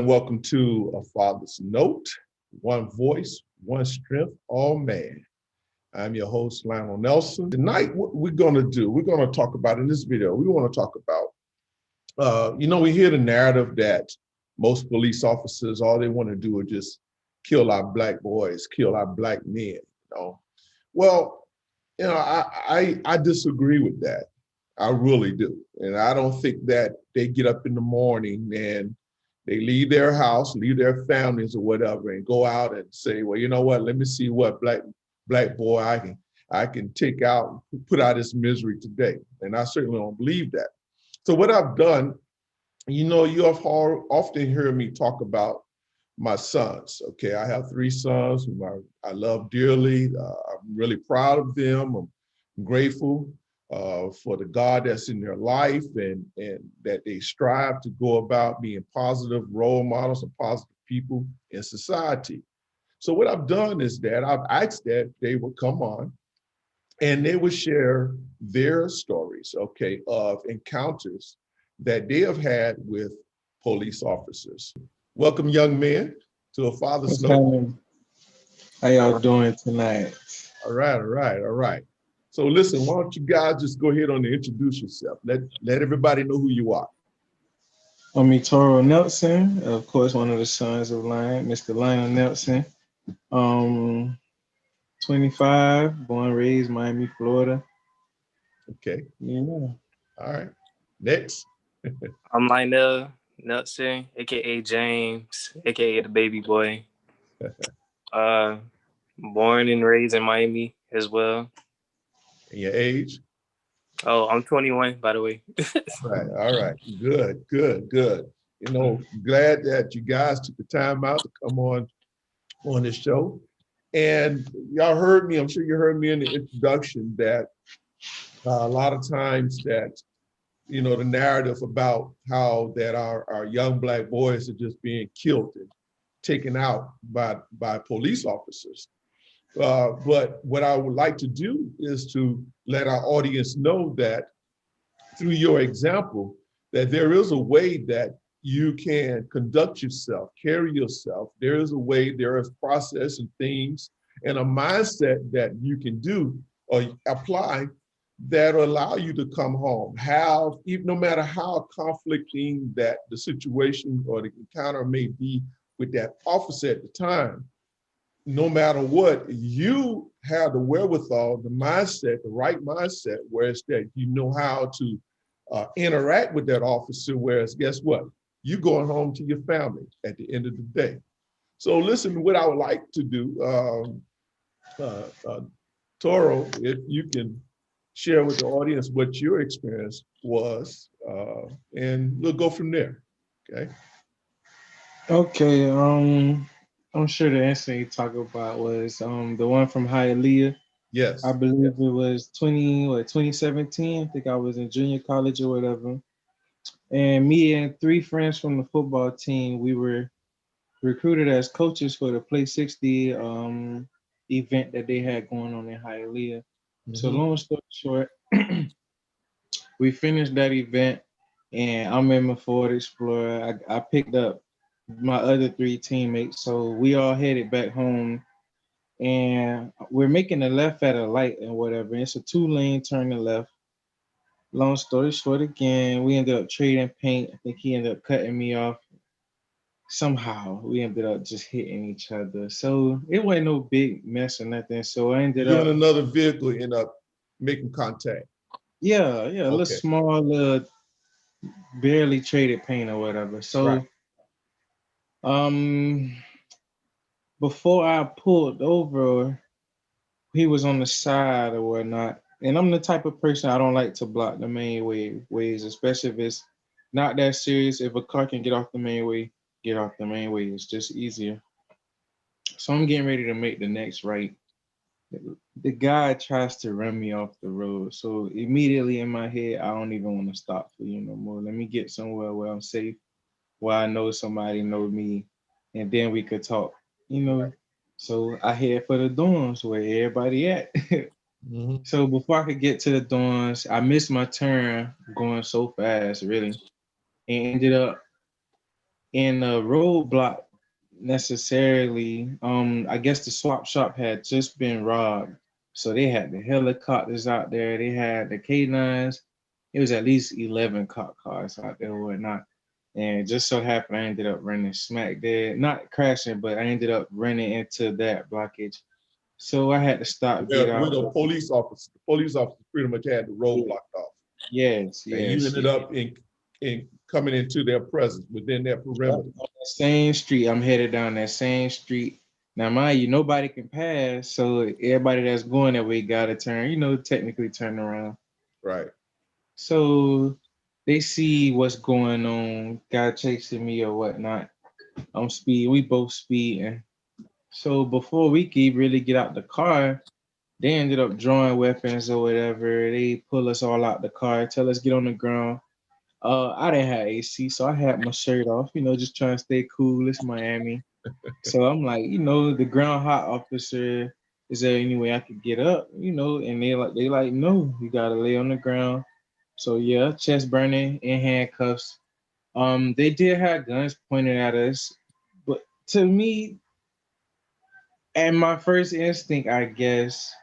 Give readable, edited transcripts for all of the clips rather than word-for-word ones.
and welcome to A Father's Note, One Voice, One Strength, All Man. I'm your host, Lionel Nelson. Tonight, what we're going to talk about in this video, we want to talk about, we hear the narrative that most police officers, all they want to do is just kill our black boys, kill our black men. Well, I disagree with that. I really do. And I don't think that they get up in the morning and they leave their house, leave their families or whatever, and go out and say, well, you know what, let me see what black boy I can take out, put out his misery today. And I certainly don't believe that. So what I've done, you have often heard me talk about my sons. Okay, I have 3 sons whom I love dearly. I'm really proud of them. I'm grateful for the God that's in their life and that they strive to go about being positive role models and positive people in society. So what I've done is that I've asked that they would come on and they would share their stories, okay, of encounters that they have had with police officers. Welcome, young men, to A Father's What's Note. happening? How y'all doing tonight? All right. So listen, why don't you guys just go ahead and introduce yourself. Let everybody know who you are. I'm Toro Nelson, of course, one of the sons of Mr. Lionel Nelson. 25, born, raised Miami, Florida. Okay. Yeah. All right. Next. I'm Lionel Nelson, aka James, aka the baby boy. Born and raised in Miami as well. And your age. Oh, I'm 21, by the way. All right. Good. Glad that you guys took the time out to come on this show. And y'all heard me, I'm sure you heard me in the introduction that a lot of times that, the narrative about how that our young black boys are just being killed and taken out by police officers. But what I would like to do is to let our audience know that through your example, that there is a way that you can conduct yourself, carry yourself. There is a way, there is process and things and a mindset that you can do or apply that will allow you to come home, even no matter how conflicting that the situation or the encounter may be with that officer at the time. No matter what, you have the wherewithal, the mindset, the right mindset, where it's that you know how to interact with that officer, whereas guess what? You're going home to your family at the end of the day. So listen, what I would like to do, Toro, if you can share with the audience what your experience was, and we'll go from there, okay? Okay. I'm sure the incident you talk about was the one from Hialeah. Yes. I believe it was 2017. I think I was in junior college or whatever. And me and 3 friends from the football team, we were recruited as coaches for the Play 60 event that they had going on in Hialeah. So long story short, we finished that event and I'm in my Ford Explorer. I picked up my other 3 teammates. So we all headed back home and we're making a left at a light and whatever. It's a 2-lane turn to left. Long story short, again, we ended up trading paint. I think he ended up cutting me off. Somehow we ended up just hitting each other. So it wasn't no big mess or nothing. So I ended You up and another vehicle end up making contact. a little small, barely traded paint or whatever. So right. Before I pulled over, he was on the side or whatnot. And I'm the type of person I don't like to block the main ways, especially if it's not that serious. If a car can get off the main way, get off the main way. It's just easier. So I'm getting ready to make the next right. The guy tries to run me off the road. So immediately in my head, I don't even want to stop for you no more. Let me get somewhere where I'm safe, where I know somebody know me, and then we could talk, Right. So I head for the dorms where everybody at. So before I could get to the dorms, I missed my turn going so fast, really, and ended up in a roadblock necessarily. I guess the swap shop had just been robbed. So they had the helicopters out there, they had the K9s. It was at least 11 cop cars out there or whatnot. And it just so happened I ended up running smack dead, not crashing, but I ended up running into that blockage. So I had to stop, get With out. a police officer pretty much had the road Yeah. blocked off. Yes, And you yes, ended yes. up in coming into their presence within their Yep, perimeter. on that same street. I'm headed down that same street. Now, mind you, nobody can pass, so everybody that's going that way gotta turn, technically turn around. Right. So they see what's going on, guy chasing me or whatnot. I'm speeding, we both speeding. So before we could really get out the car, they ended up drawing weapons or whatever. They pull us all out the car, tell us get on the ground. I didn't have AC, so I had my shirt off, just trying to stay cool. It's Miami. So I'm like, the ground hot officer, is there any way I could get up? And they like, no, you gotta lay on the ground. So yeah, chest burning in handcuffs. They did have guns pointed at us, but to me, and my first instinct, I guess,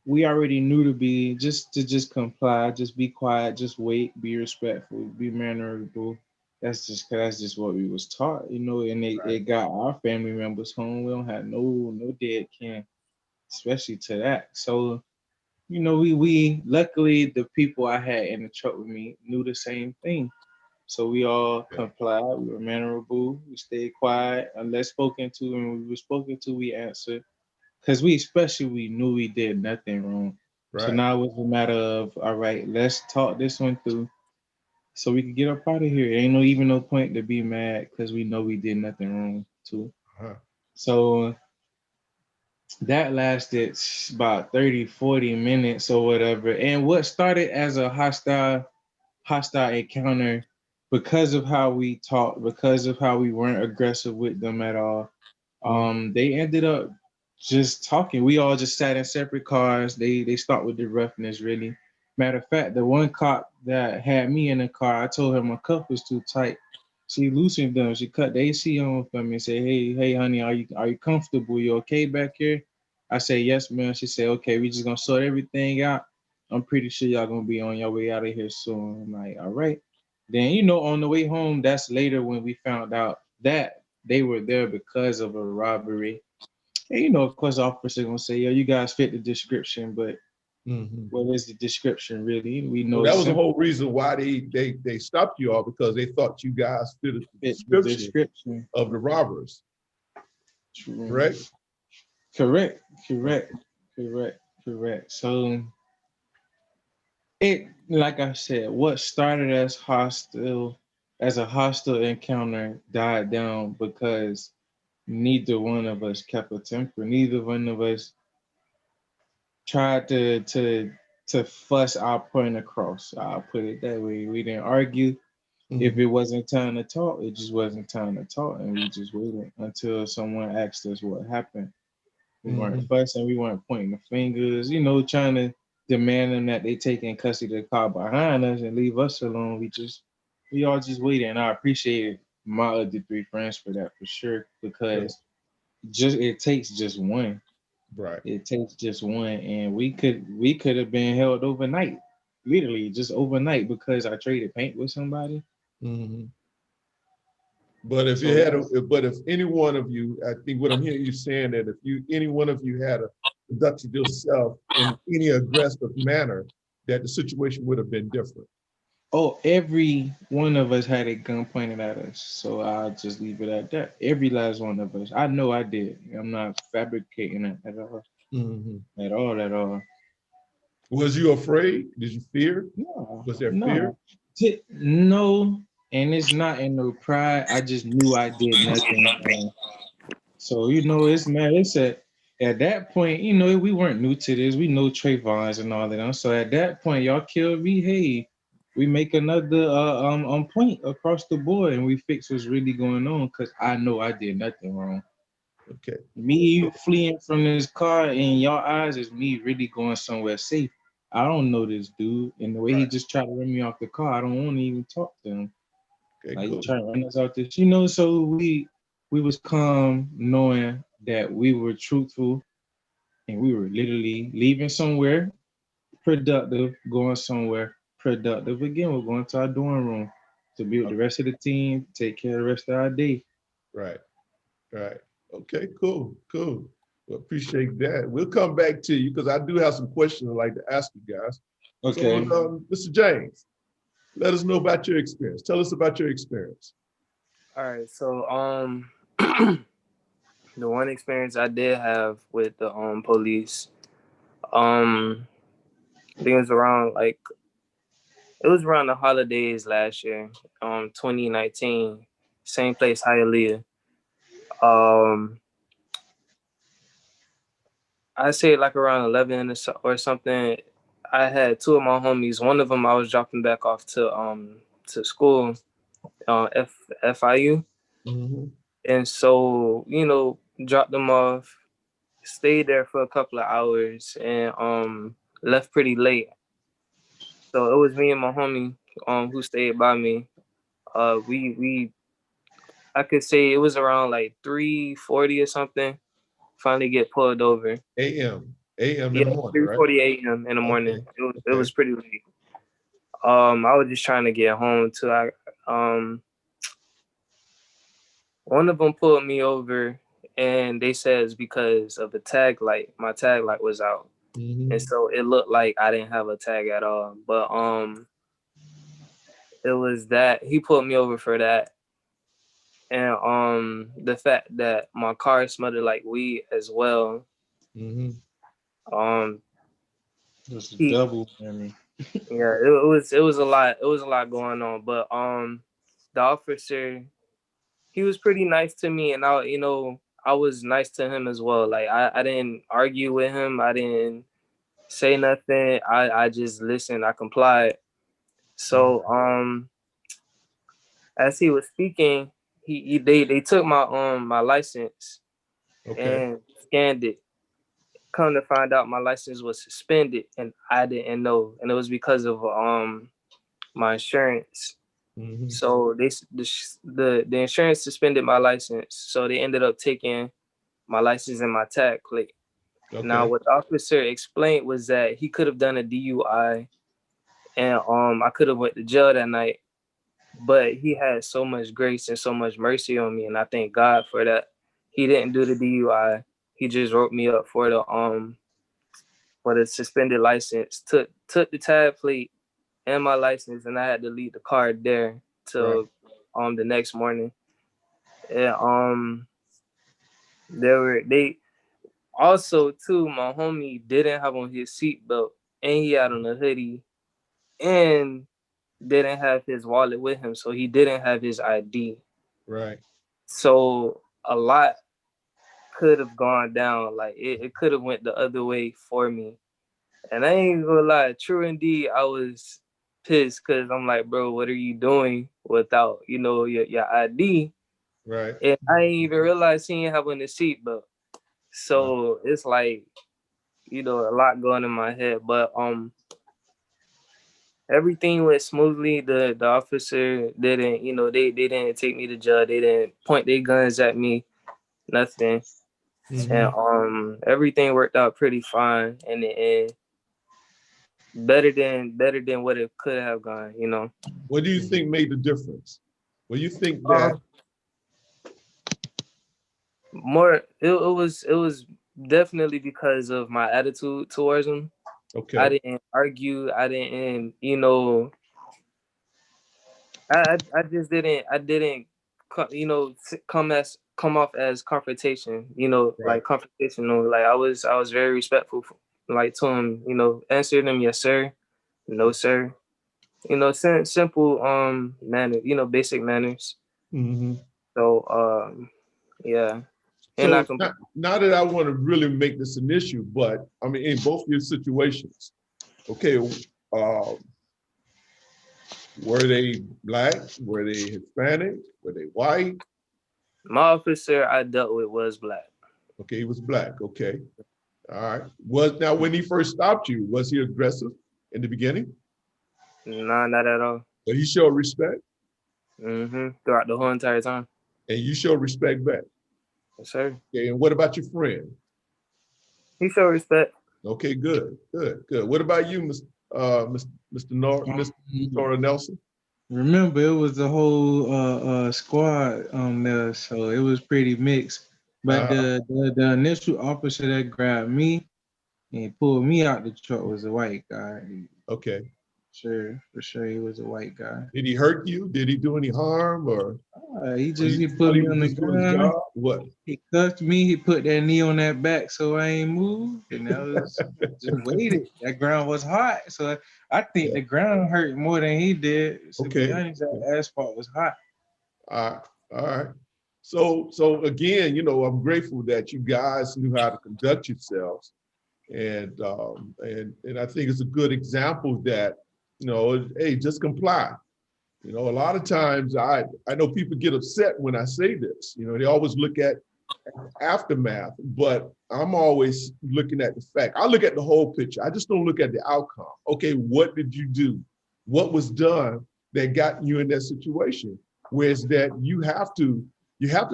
we already knew to just comply, just be quiet, just wait, be respectful, be mannerable. That's just what we was taught, and it got our family members home. We don't have no dead kin, especially to that. So, we luckily the people I had in the truck with me knew the same thing. So we all Okay. complied, we were mannerable, we stayed quiet, unless spoken to, and when we were spoken to, we answered. Because we knew we did nothing wrong. So Right. now it was a matter of, all right, let's talk this one through so we could get up out of here. Ain't even no point to be mad because we know we did nothing wrong too. Uh-huh. So that lasted about 30, 40 minutes or whatever. And what started as a hostile encounter because of how we talked, because of how we weren't aggressive with them at all. They ended up just talking. We all just sat in separate cars. They start with the roughness, really. Matter of fact, the one cop that had me in the car, I told her my cuff was too tight. She loosened them. She cut the AC on for me and said, "Hey, honey, are you comfortable? You okay back here?" I said, "Yes, ma'am." She said, "Okay, we just gonna sort everything out. I'm pretty sure y'all gonna be on your way out of here soon." I'm like, "All right." Then on the way home, that's later when we found out that they were there because of a robbery. And of course, the officer gonna say, "Yo, you guys fit the description," but Mm-hmm. what is the description really? We Well, know that it's was the simple whole reason why they stopped you all, because they thought you guys fitted the fit the description description. of the robbers. True. Correct. Correct, correct, correct, correct. So like I said, what started as a hostile encounter died down because neither one of us kept a temper. Neither one of us tried to fuss our point across. I'll put it that way. We didn't argue. If Mm-hmm. it wasn't time to talk, it just wasn't time to talk, and we just waited until someone asked us what happened. We weren't Mm-hmm. fussing, we weren't pointing the fingers, trying to demand them that they take in custody of the car behind us and leave us alone. We all just waited, and I appreciate my other three friends for that for sure, Sure. because just it takes just one. Right. It takes just one, and we could have been held overnight, literally just overnight because I traded paint with somebody. Mm-hmm. But if you So had, that's but if any one of you, I think what I'm hearing you saying that if any one of you had conducted yourself in any aggressive manner, that the situation would have been different. every one of us had a gun pointed at us. So I'll just leave it at that. Every last one of us. I know I did. I'm not fabricating it at all. Mm-hmm. At all, at all. Was you afraid? Did you fear? No, Was there fear? no. No, and it's not in no pride. I just knew I did nothing. So it's man. It's at that point, we weren't new to this. We know Trayvon's and all that. So at that point, y'all killed me. Hey, we make another point across the board, and we fix what's really going on. Cause I know I did nothing wrong. Okay. Me fleeing from this car in your eyes is me really going somewhere safe. I don't know this dude, and the way he Right. just tried to run me off the car, I don't want to even talk to him. Okay, Like cool. trying to run us out this, so we was calm knowing that we were truthful and we were literally leaving somewhere productive, going somewhere productive again. We're going to our dorm room to be with the rest of the team, take care of the rest of our day. Right, right. Okay, cool, cool. Well, appreciate that. We'll come back to you because I do have some questions I'd like to ask you guys. So, Okay. Mr. James, let us know about your experience. Tell us about your experience. All right, so the one experience I did have with the police, um, I think it was around the holidays last year, 2019, same place, Hialeah. Um, I say like around 11 or something. I had two of my homies. One of them I was dropping back off to school, FIU, Mm-hmm. and so dropped them off, stayed there for a couple of hours, and left pretty late. So it was me and my homie who stayed by me. We I could say it was around like 3:40 or something. Finally get pulled over. A.M. A.M. in Yeah, the morning, right? 3:40 a.m. in the Okay, morning. It okay. was pretty late. I was just trying to get home too. Um One of them pulled me over, and they said it's because of the tag light. My tag light was out, and Mm-hmm. so it looked like I didn't have a tag at all. But it was that he pulled me over for that, and the fact that my car smelled like weed as well. Mm-hmm. Um, Just a he double whammy. Yeah, it was a lot. It was a lot going on, but the officer, he was pretty nice to me, and I was nice to him as well. Like I didn't argue with him. I didn't say nothing. I just listened. I complied. Mm-hmm. So as he was speaking, they took my license Okay. and scanned it. Come to find out, my license was suspended, and I didn't know, and it was because of my insurance. Mm-hmm. So the insurance suspended my license. So they ended up taking my license and my tag plate. Now, Okay. what the officer explained was that he could have done a DUI, and I could have went to jail that night. But he had so much grace and so much mercy on me, and I thank God for that. He didn't do the DUI. He just wrote me up for the suspended license. Took the tag plate and my license, and I had to leave the car there Right. till the next morning. And they also too, my homie didn't have on his seatbelt, and he had on a hoodie, and didn't have his wallet with him, so he didn't have his ID. Right. So a lot could have gone down. Like it could have went the other way for me. And I ain't gonna lie, true indeed, I was pissed because I'm like, bro, what are you doing without, your ID? Right. And I ain't even realized he ain't having the seatbelt. Wow. So it's like, a lot going in my head. But everything went smoothly. The officer didn't, they didn't take me to jail. They didn't point their guns at me, nothing. And Mm-hmm. everything worked out pretty fine in the end. Better than what it could have gone. What do you Mhm. think made the difference? Well, you think that, Um, More it was definitely because of my attitude towards him. I okay, didn't argue. I didn't, I just didn't come off as confrontation, right. like confrontational. Like I was very respectful, like to him, answered him yes sir, no sir, simple manner, basic manners. Mm-hmm. So yeah, and I So can. now that I want to really make this an issue, but I mean, in both your situations, okay, were they black? Were they Hispanic? Were they white? My officer I dealt with was black. Okay, he was black. Okay, all right. Was now when he first stopped you, was he aggressive in the beginning? Nah, not at all. But he showed respect. Throughout the whole entire time. And you show respect back. Yes, sir. Okay, and what about your friend? He showed respect. Okay, good. What about you, Mr. Nora Nelson? Remember, it was the whole squad there, so it was pretty mixed. But Uh, the initial officer that grabbed me and pulled me out the truck was a white guy. okay. Sure, for sure, he was a white guy. Did he hurt you? Did he do any harm, or He you put felt he me was on the just doing his ground. job? What? He cuffed me. He put that knee on that back so I ain't moved, and that was just waited. That ground was hot, so I think Yeah. the ground hurt more than he did. To be Okay. honest, that asphalt was hot. All right. So again, I'm grateful that you guys knew how to conduct yourselves, and I think it's a good example that hey, just comply. A lot of times I know people get upset when I say this. They always look at aftermath, but I'm always looking at the fact. I look at the whole picture. I just don't look at the outcome. Okay, what did you do? What was done that got you in that situation? Whereas that you have to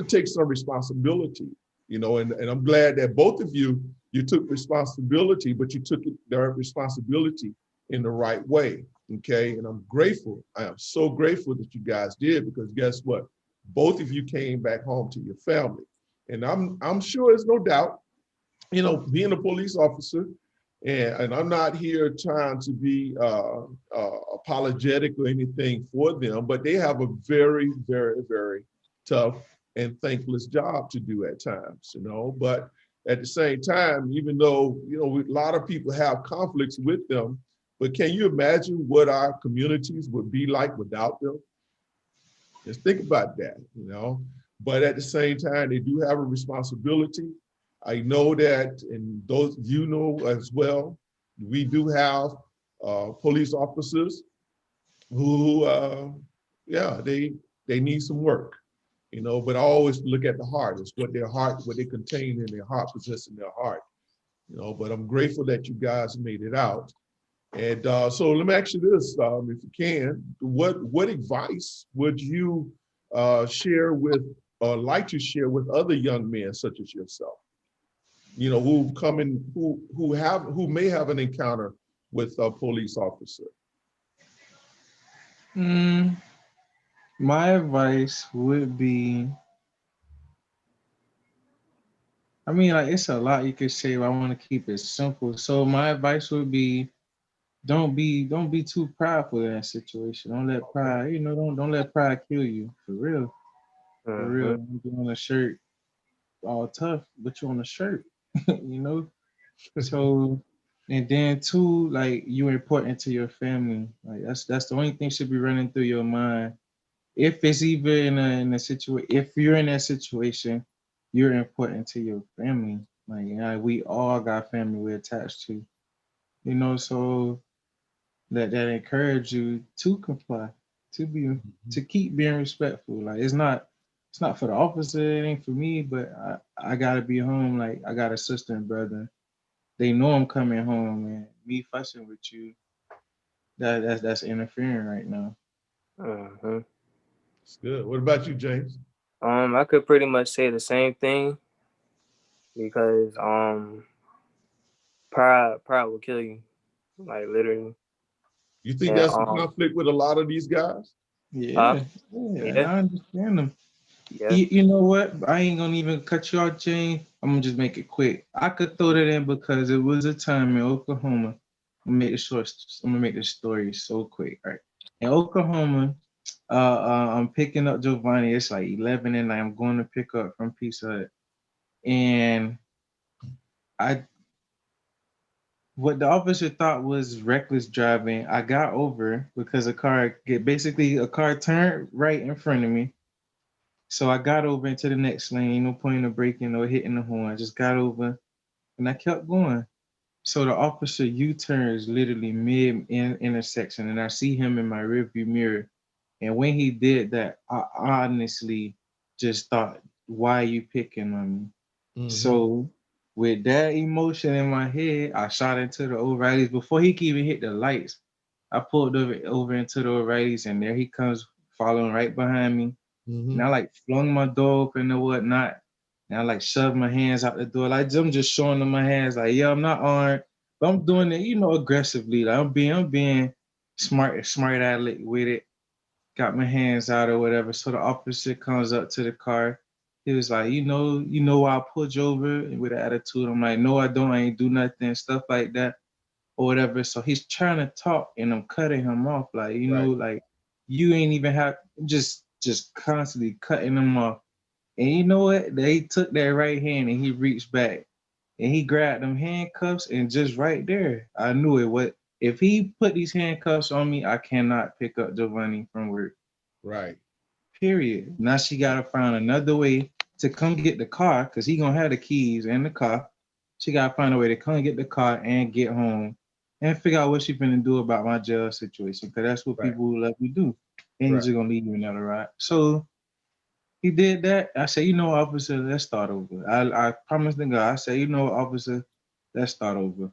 take some responsibility, and I'm glad that both of you took responsibility, but you took their responsibility in the right way. Okay, and I'm grateful. I am so grateful that you guys did, because guess what? Both of you came back home to your family. And I'm sure there's no doubt, being a police officer, and I'm not here trying to be apologetic or anything for them, but they have a very, very, very tough and thankless job to do at times, But at the same time, even though, a lot of people have conflicts with them, but can you imagine what our communities would be like without them? Just think about that. But at the same time, they do have a responsibility. I know that, and those as well, we do have police officers who, yeah, they need some work, but I always look at the heart. It's what they contain in their heart, possess in their heart, but I'm grateful that you guys made it out. And so let me ask you this, if you can, what advice would you share with, or like to share with other young men such as yourself, who come in, who may have an encounter with a police officer? My advice would be, I mean, like, it's a lot you could say, but I want to keep it simple. So my advice would be, don't be too prideful in that situation. Don't let pride, don't let pride kill you. For real. For real. You be on a shirt all tough, but you on a shirt, you know? So, and then too, like, you're important to your family. Like, that's the only thing should be running through your mind. If it's even in a situation, if you're in that situation, you're important to your family. Like, we all got family we're attached to, so that encourage you to comply, to keep being respectful. Like, it's not for the officer, it ain't for me, but I gotta be home. Like, I got a sister and brother. They know I'm coming home, and me fussing with you, that's interfering right now. It's good. What about you, James? I could pretty much say the same thing, because pride will kill you, like literally. You think And that's a conflict with a lot of these guys? Yeah, yeah, I understand them. yeah. You know what? I ain't gonna even cut you off, Jane. I'm gonna just make it quick. I could throw that in because it was a time in Oklahoma. I'm gonna make this story so quick. All right. In Oklahoma, I'm picking up Giovanni. It's like 11 and I'm going to pick up from Pizza Hut. And I what the officer thought was reckless driving, I got over because a car turned right in front of me. So I got over into the next lane, no point of braking or hitting the horn. I just got over and I kept going. So the officer U-turns literally mid intersection, and I see him in my rearview mirror. And when he did that, I honestly just thought, "Why are you picking on me?" So with that emotion in my head, I shot into the O'Reillys before he could even hit the lights. I pulled over into the O'Reillys, and there he comes following right behind me. And I Mhm. like flung my door open and whatnot. And I like shoved my hands out the door. Like I'm just showing them my hands, like, yeah, I'm not armed. But I'm doing it, aggressively. Like I'm being smart aleck with it. Got my hands out or whatever. So the officer comes up to the car. He was like, why I pulled you over with an attitude. I'm like, no, I don't. I ain't do nothing, stuff like that, or whatever. So he's trying to talk and I'm cutting him off. Like, Right. like you ain't even have just constantly cutting him off. And you know what? They took that right hand and he reached back and he grabbed them handcuffs and just right there, I knew it. What if he put these handcuffs on me? I cannot pick up Giovanni from work. Right. Period. Now she gotta find another way to come get the car because he gonna have the keys and the car. She gotta find a way to come get the car and get home and figure out what she finna do about my jail situation because that's what Right. people who love you do. And Right. he's just gonna leave you in that ride. So he did that. I said, officer, let's start over. I promised the guy. I said, officer, let's start over.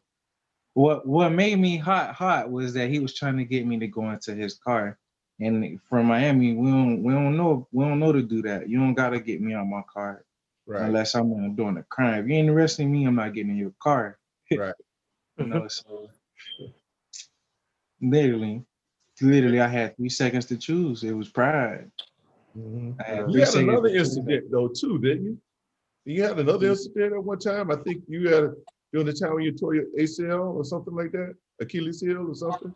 What made me hot was that he was trying to get me to go into his car. And from Miami, we don't know to do that. You don't gotta get me out my car Right. unless I'm doing a crime. If you ain't arresting me, I'm not getting in your car. Right. So literally, I had 3 seconds to choose. It was pride. Mhm. I had You three had seconds another to choose. incident though too, didn't you? You had another incident at one time. I think you had during the time when you tore your ACL or something like that, Achilles heel or something.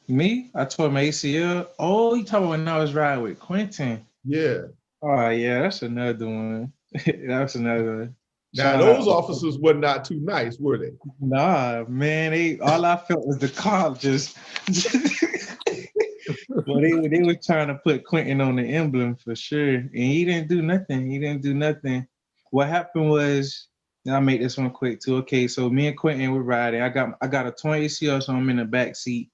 Me? I tore my ACL. Oh, you talking about when I was riding with Quentin? Yeah. Oh yeah, that's another one. That's another one. Now Shout those out. officers were not too nice, were they? Nah, man, all I felt was the car just well, they were trying to put Quentin on the emblem for sure. And he didn't do nothing. He didn't do nothing. What happened was, and I'll make this one quick too. Okay, so me and Quentin were riding. I got a torn ACL, so I'm in the back seat,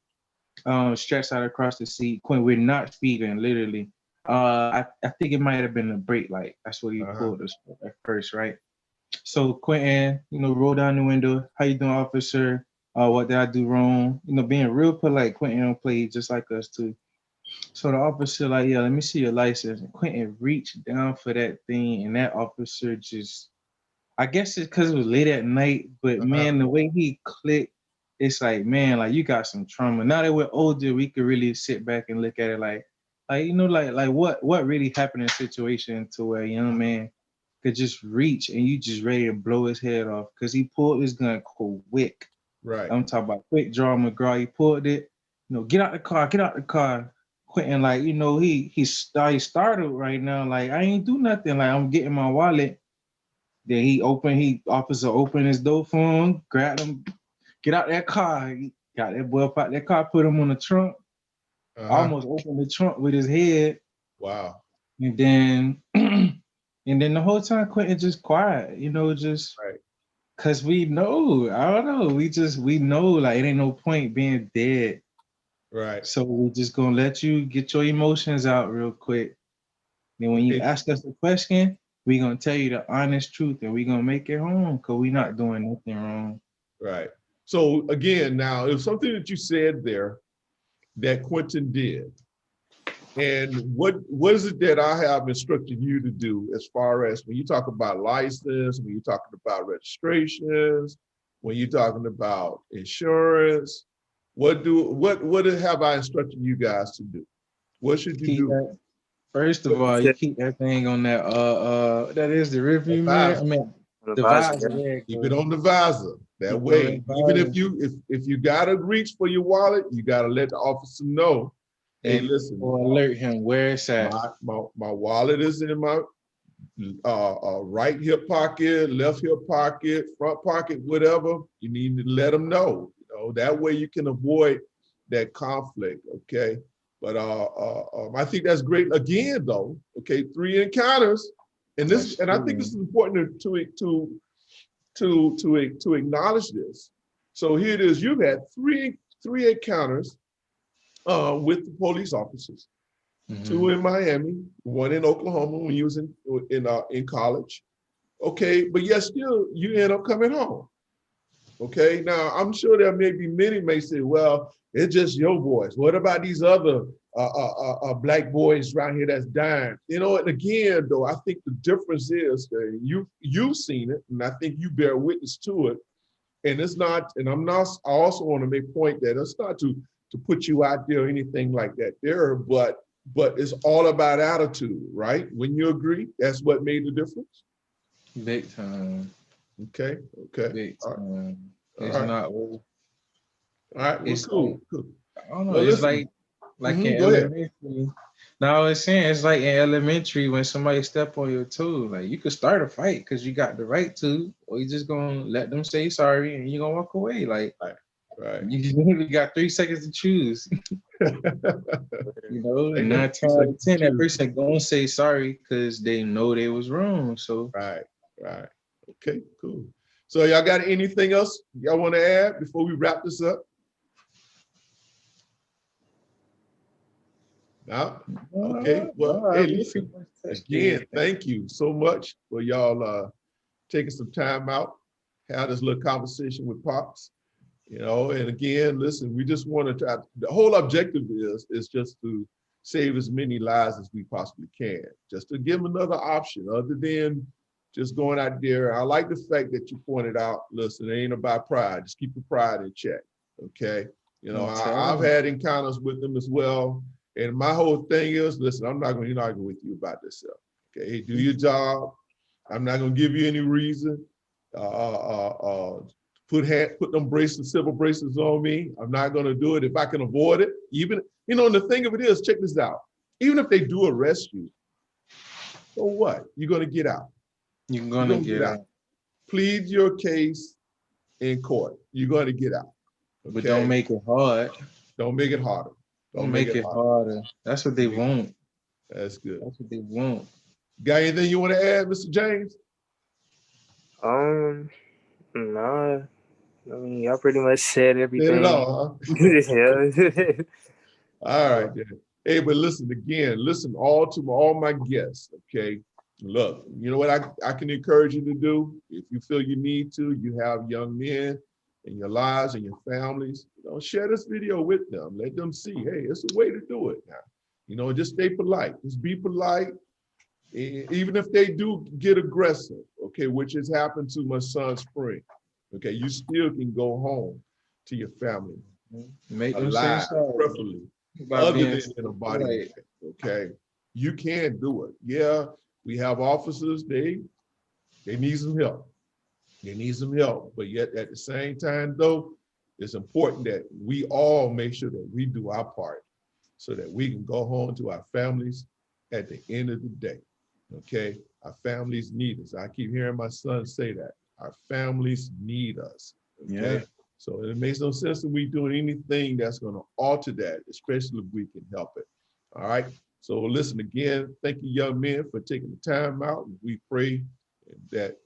stretched out across the seat. Quentin, we're not speeding, literally. I think it might have been a brake light. That's what he Uh-huh. pulled us for at first, right? So Quentin, roll down the window. How you doing, officer? What did I do wrong? Being real polite. Quentin don't play just like us too. So the officer like, yeah, let me see your license. And Quentin reached down for that thing, and that officer just, I guess it's because it was late at night, but Uh-huh. man, the way he clicked, it's like, man, like you got some trauma. Now that we're older, we could really sit back and look at it like what really happened in a situation to where a young man could just reach and you just ready to blow his head off because he pulled his gun quick. Right. I'm talking about quick draw McGraw. He pulled it. Get out the car. Get out the car. Quentin, like, he startled right now. Like, I ain't do nothing. Like, I'm getting my wallet. Then officer opened his door for him, grabbed him, get out that car. He got that boy up out that car, put him on the trunk, Uh-huh. almost opened the trunk with his head. Wow. And then and then the whole time Quentin just quiet, just Right. cause we know, I don't know. We know like it ain't no point being dead. Right. So we're just gonna let you get your emotions out real quick. Then when you Okay. ask us a question, we're gonna tell you the honest truth and we're gonna make it home because we're Right. not doing nothing wrong. Right. So again, now it was something that you said there that Quentin did. And what is it that I have instructed you to do as far as when you talk about license, when you're talking about registrations, when you're talking about insurance, what have I instructed you guys to do? What should you Keep do? that first of all, you keep that thing on that is the The rearview mirror. I visor. mean On the the visor, visor, yeah. there it Keep it goes. on the visor. That Keep it on way, that even if visor. you gotta reach for your wallet, you gotta let the officer know, hey, And listen, or alert him where it's at. my wallet is in my right hip pocket, left hip pocket, front pocket, whatever. You need to let them know. That way you can avoid that conflict. Okay, but I think that's great. Again, though, okay, 3 encounters, and That's I think this true. is important to acknowledge this. So here it is. You've had three encounters with the police officers. 2 Mhm. in Miami, 1 in Oklahoma when you was in college. Okay, but yet still you end up coming home. Okay, now I'm sure there may be many may say, well, it's just your voice. What about these other black boys around here that's dying. You know, and again, though, I think the difference is that you've seen it, and I think you bear witness to it. And it's not, and I'm not, I also want to make point that it's not to put you out there or anything like that there, but it's all about attitude, right? When you agree, that's what made the difference. Big time. Okay. Big time. All It's right. not. All right. Well, It's cool. I don't know. Well, It's listen. like in Go ahead. elementary. Now I was saying it's like in elementary when somebody step on your toe. Like you could start a fight because you got the right to, or you just gonna let them say sorry and you're gonna walk away. Like Right. you literally got 3 seconds to choose. You know, Like 9 times out of 10, that person gonna say sorry because they know they was wrong. So Right. Okay, cool. So y'all got anything else y'all want to add before we wrap this up? No? Okay. Well, hey, listen, again, thank you so much for y'all taking some time out, have this little conversation with Pops. You know, and again, listen, we just want to try, the whole objective is just to save as many lives as we possibly can, just to give them another option other than just going out there. I like the fact that you pointed out, listen, it ain't about pride, just keep your pride in check, okay? You know, I've had encounters with them as well, and my whole thing is, listen, I'm not going to argue with you about this stuff, okay? Hey, do your job. I'm not going to give you any reason. Put them bracelets, civil bracelets on me. I'm not going to do it if I can avoid it. Even, you know, and the thing of it is, check this out. Even if they do arrest you, so what? You're going to get out. You're gonna get out. Plead your case in court. You're going to get out. Okay? But don't make it hard. Don't make it harder. Don't make it harder. That's what they want. That's good. That's what they want. Got anything you want to add, Mr. James? Nah. I mean, y'all pretty much said everything. Said it all, huh? Yeah. All right, then. Hey, but listen again. Listen to all my guests. Okay, look. You know what I can encourage you to do if you feel you need to. You have young men in your lives and your families. You know, share this video with them. Let them see. Hey, it's a way to do it now. You know, just stay polite. Just be polite. Even if they do get aggressive, okay, which has happened to my son Spring. Okay, you still can go home to your family. Make them alive, say sorry. preferably, other than in a body bag, okay? You can do it. Yeah, we have officers, they need some help. They need some help, but yet at the same time, though, it's important that we all make sure that we do our part so that we can go home to our families at the end of the day, okay? Our families need us. I keep hearing my son say that. Our families need us, okay? Yeah. So it makes no sense that we doing anything that's going to alter that, especially if we can help it. All right. So listen again. Thank you, young men, for taking the time out. We pray that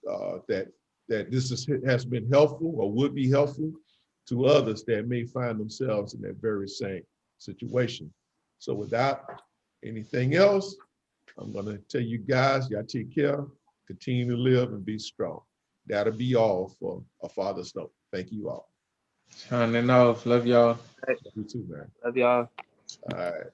that this has been helpful or would be helpful to others that may find themselves in that very same situation. So without anything else, I'm going to tell you guys, y'all take care, continue to live and be strong. That'll be all for A Father's Note. Thank you all. Signing off. Love y'all. You too, man. Love y'all. All right.